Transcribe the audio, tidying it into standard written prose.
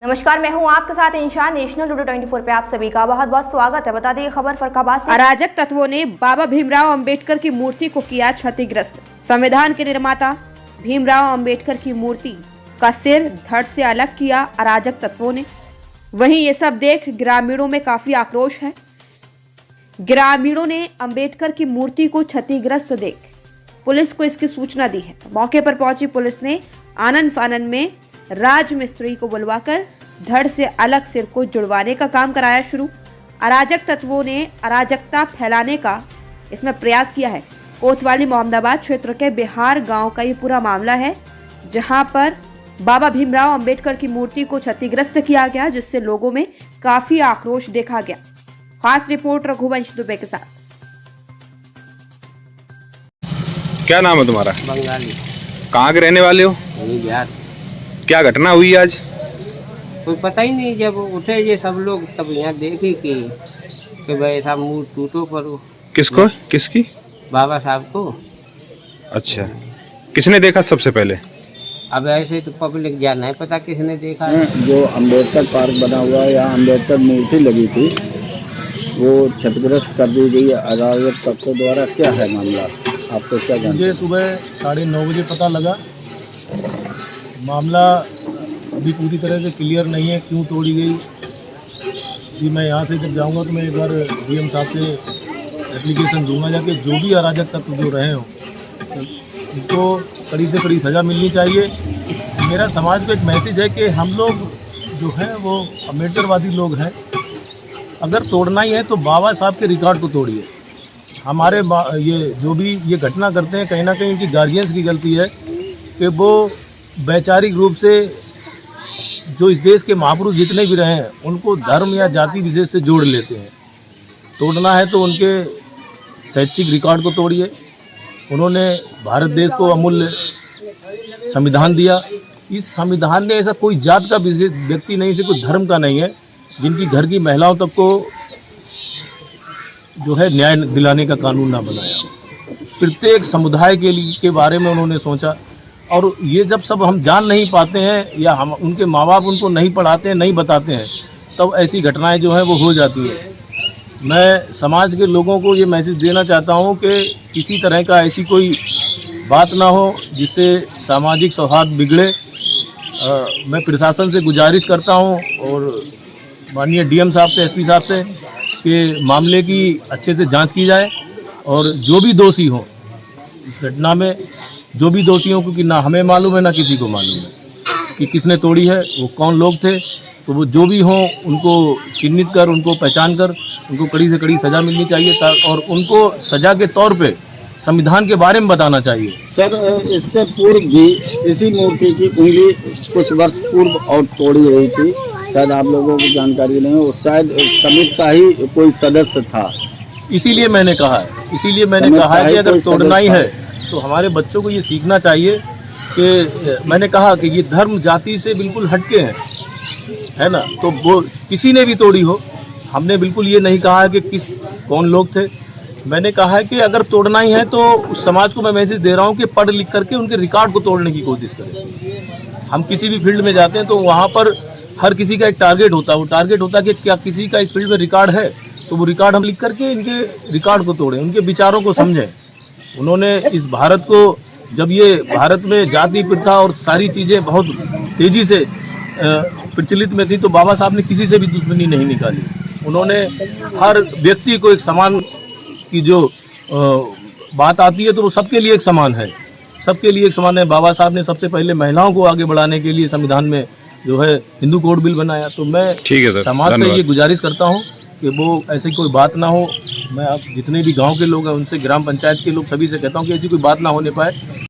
नमस्कार, मैं हूं आपके साथ इंशान। नेशनल लूडो 24 पे आप सभी का बहुत बहुत स्वागत है। बता दें खबर फरक्काबाद से। अराजक तत्वों ने बाबा भीमराव अंबेडकर की मूर्ति को किया क्षतिग्रस्त। संविधान के निर्माता भीमराव अंबेडकर की मूर्ति का सिर धड़ से अलग किया अराजक तत्वों ने। वहीं ये सब देख ग्रामीणों में काफी आक्रोश है। ग्रामीणों ने अंबेडकर की मूर्ति को क्षतिग्रस्त देख पुलिस को इसकी सूचना दी है। मौके पर पहुंची पुलिस ने आनन फानन में राज मिस्त्री को बुलवाकर धड़ से अलग सिर को जुड़वाने का काम कराया शुरू। अराजक तत्वों ने अराजकता फैलाने का इसमें प्रयास किया है। कोतवाली मोहम्मदाबाद क्षेत्र के बिहार गांव का ये पूरा मामला है, जहां पर बाबा भीमराव अंबेडकर की मूर्ति को क्षतिग्रस्त किया गया, जिससे लोगों में काफी आक्रोश देखा गया। खास रिपोर्ट रघुवंश दुबे के साथ। क्या नाम है तुम्हारा? बंगाली। कहाँ के रहने वाले हो? बिहार। क्या घटना हुई आज? कोई पता ही नहीं, जब उठे ये सब लोग तब यहाँ देखे कि भाई ऐसा मुंह टूटो पर किसको? किसकी? बाबा साहब को। अच्छा, किसने देखा सबसे पहले? अब ऐसे तो पब्लिक जाना है, पता किसने देखा है। जो अम्बेडकर पार्क बना हुआ है, यहाँ अम्बेडकर मूर्ति लगी थी, वो क्षतिग्रस्त कर दी गई अराजक तत्वों द्वारा। क्या है मामला, आपको क्या जानते? मुझे सुबह 9:30 बजे पता लगा। मामला अभी पूरी तरह से क्लियर नहीं है, क्यों तोड़ी गई। जी मैं यहाँ से जब जाऊँगा तो मैं एक बार डीएम साहब से एप्लीकेशन दूंगा जाके। जो भी अराजक तत्व जो रहे हों उनको कड़ी से कड़ी सज़ा मिलनी चाहिए। मेरा समाज को एक मैसेज है कि हम लोग जो हैं वो अम्बेडकरवादी लोग हैं। अगर तोड़ना ही है तो बाबा साहब के रिकॉर्ड को तोड़िए। हमारे ये जो भी ये घटना करते हैं, कहीं ना कहीं इनकी गार्जियंस की गलती है कि वो वैचारिक रूप से जो इस देश के महापुरुष जितने भी रहे हैं उनको धर्म या जाति विशेष से जोड़ लेते हैं। तोड़ना है तो उनके शैक्षिक रिकॉर्ड को तोड़िए। उन्होंने भारत देश को अमूल्य संविधान दिया। इस संविधान ने ऐसा कोई जात का विशेष व्यक्ति नहीं से कोई धर्म का नहीं है जिनकी घर की महिलाओं तक को जो है न्याय दिलाने का कानून ना बनाया। प्रत्येक समुदाय के बारे में उन्होंने सोचा। और ये जब सब हम जान नहीं पाते हैं या हम उनके माँ बाप उनको नहीं पढ़ाते हैं, नहीं बताते हैं, तब ऐसी घटनाएं जो हैं वो हो जाती हैं। मैं समाज के लोगों को ये मैसेज देना चाहता हूँ कि किसी तरह का ऐसी कोई बात ना हो जिससे सामाजिक सौहार्द बिगड़े। मैं प्रशासन से गुजारिश करता हूँ और माननीय डीएम साहब से, एसपी साहब से कि मामले की अच्छे से जांच की जाए और जो भी दोषी हों इस घटना में, जो भी दोषियों को कि ना हमें मालूम है ना किसी को मालूम है कि किसने तोड़ी है, वो कौन लोग थे, तो वो जो भी हों उनको चिन्हित कर, उनको पहचान कर, उनको कड़ी से कड़ी सज़ा मिलनी चाहिए और उनको सज़ा के तौर पे संविधान के बारे में बताना चाहिए। सर, इससे पूर्व भी इसी मूर्ति की उंगली कुछ वर्ष पूर्व और तोड़ी गई थी। शायद आप लोगों को जानकारी नहीं हो, शायद समिति का ही कोई सदस्य था। इसीलिए मैंने कहा है कि अगर तोड़ना ही है तो हमारे बच्चों को ये सीखना चाहिए कि मैंने कहा कि ये धर्म जाति से बिल्कुल हटके हैं, है ना। तो वो किसी ने भी तोड़ी हो, हमने बिल्कुल ये नहीं कहा है कि कौन लोग थे। मैंने कहा है कि अगर तोड़ना ही है तो उस समाज को मैं मैसेज दे रहा हूँ कि पढ़ लिख करके उनके रिकॉर्ड को तोड़ने की कोशिश करें। हम किसी भी फील्ड में जाते हैं तो वहाँ पर हर किसी का एक टारगेट होता है। वो टारगेट होता है कि क्या किसी का इस फील्ड में रिकॉर्ड है, तो वो रिकॉर्ड हम लिख करके इनके रिकॉर्ड को तोड़ें, उनके विचारों को समझें। उन्होंने इस भारत को, जब ये भारत में जाति प्रथा और सारी चीज़ें बहुत तेज़ी से प्रचलित में थी, तो बाबा साहब ने किसी से भी दुश्मनी नहीं निकाली। उन्होंने हर व्यक्ति को एक समान की जो बात आती है तो वो सबके लिए एक समान है, सबके लिए एक समान है। बाबा साहब ने सबसे पहले महिलाओं को आगे बढ़ाने के लिए संविधान में जो है हिंदू कोड बिल बनाया। तो मैं समाज से ये गुजारिश करता हूँ कि वो ऐसी कोई बात ना हो। मैं आप जितने भी गांव के लोग हैं उनसे, ग्राम पंचायत के लोग, सभी से कहता हूँ कि ऐसी कोई बात ना होने पाए।